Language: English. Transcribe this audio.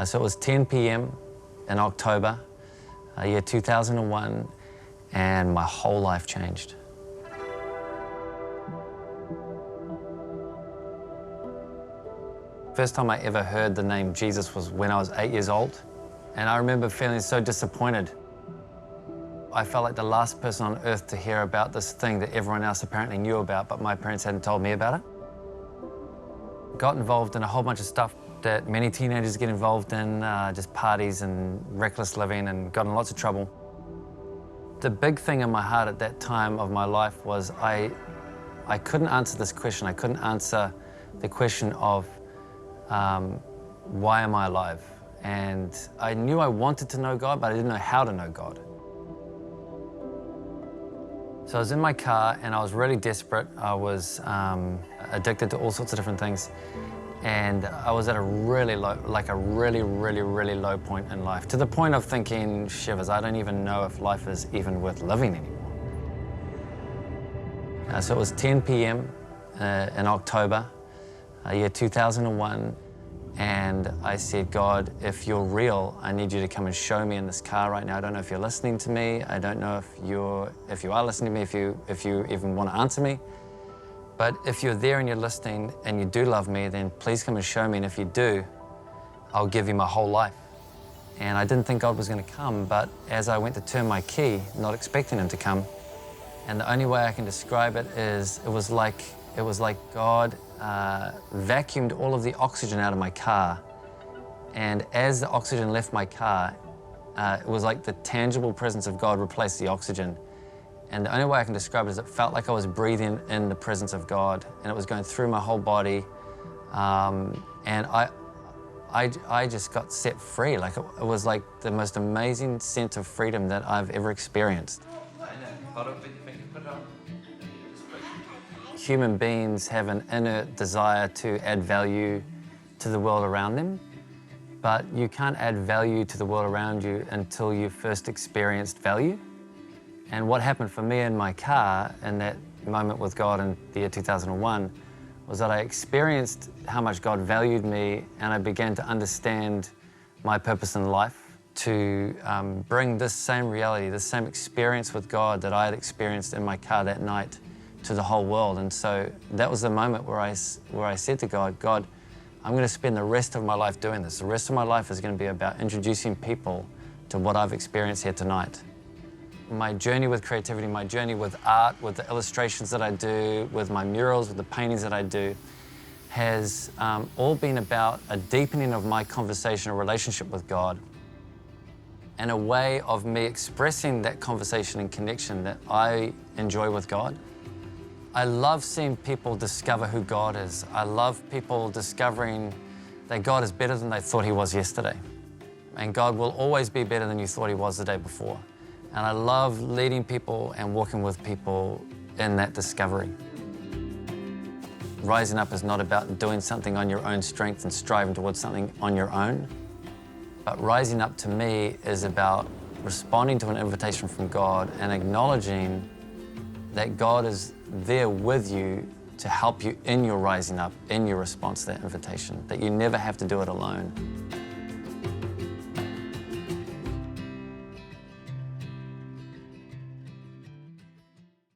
So it was 10 p.m. in October, year 2001, and my whole life changed. First time I ever heard the name Jesus was when I was 8 years old, and I remember feeling so disappointed. I felt like the last person on earth to hear about this thing that everyone else apparently knew about, but my parents hadn't told me about it. Got involved in a whole bunch of stuff that many teenagers get involved in, just parties and reckless living, and got in lots of trouble. The big thing in my heart at that time of my life was I couldn't answer this question. I couldn't answer the question of why am I alive? And I knew I wanted to know God, but I didn't know how to know God. So I was in my car and I was really desperate. I was addicted to all sorts of different things. And I was at a really low, like a really low point in life, to the point of thinking, shivers, I don't even know if life is even worth living anymore. So it was 10 p.m. In October, year 2001, and I said, God, if you're real, I need you to come and show me in this car right now. I don't know if you're listening to me. I don't know if you are listening to me, if you even want to answer me. But if you're there and you're listening and you do love me, then please come and show me. And if you do, I'll give you my whole life. And I didn't think God was going to come, but as I went to turn my key, not expecting him to come, and the only way I can describe it is it was like God vacuumed all of the oxygen out of my car. And as the oxygen left my car, it was like the tangible presence of God replaced the oxygen. And the only way I can describe it is it felt like I was breathing in the presence of God, and it was going through my whole body. And I just got set free. Like it was like the most amazing sense of freedom that I've ever experienced. Human beings have an inner desire to add value to the world around them, but you can't add value to the world around you until you first experienced value. And what happened for me in my car in that moment with God in the year 2001 was that I experienced how much God valued me, and I began to understand my purpose in life to bring this same reality, this same experience with God that I had experienced in my car that night to the whole world. And so that was the moment where I said to God, God, I'm going to spend the rest of my life doing this. The rest of my life is going to be about introducing people to what I've experienced here tonight. My journey with creativity, my journey with art, with the illustrations that I do, with my murals, with the paintings that I do, has all been about a deepening of my conversational relationship with God, and a way of me expressing that conversation and connection that I enjoy with God. I love seeing people discover who God is. I love people discovering that God is better than they thought he was yesterday. And God will always be better than you thought he was the day before. And I love leading people and walking with people in that discovery. Rising up is not about doing something on your own strength and striving towards something on your own. But rising up to me is about responding to an invitation from God and acknowledging that God is there with you to help you in your rising up, in your response to that invitation, that you never have to do it alone.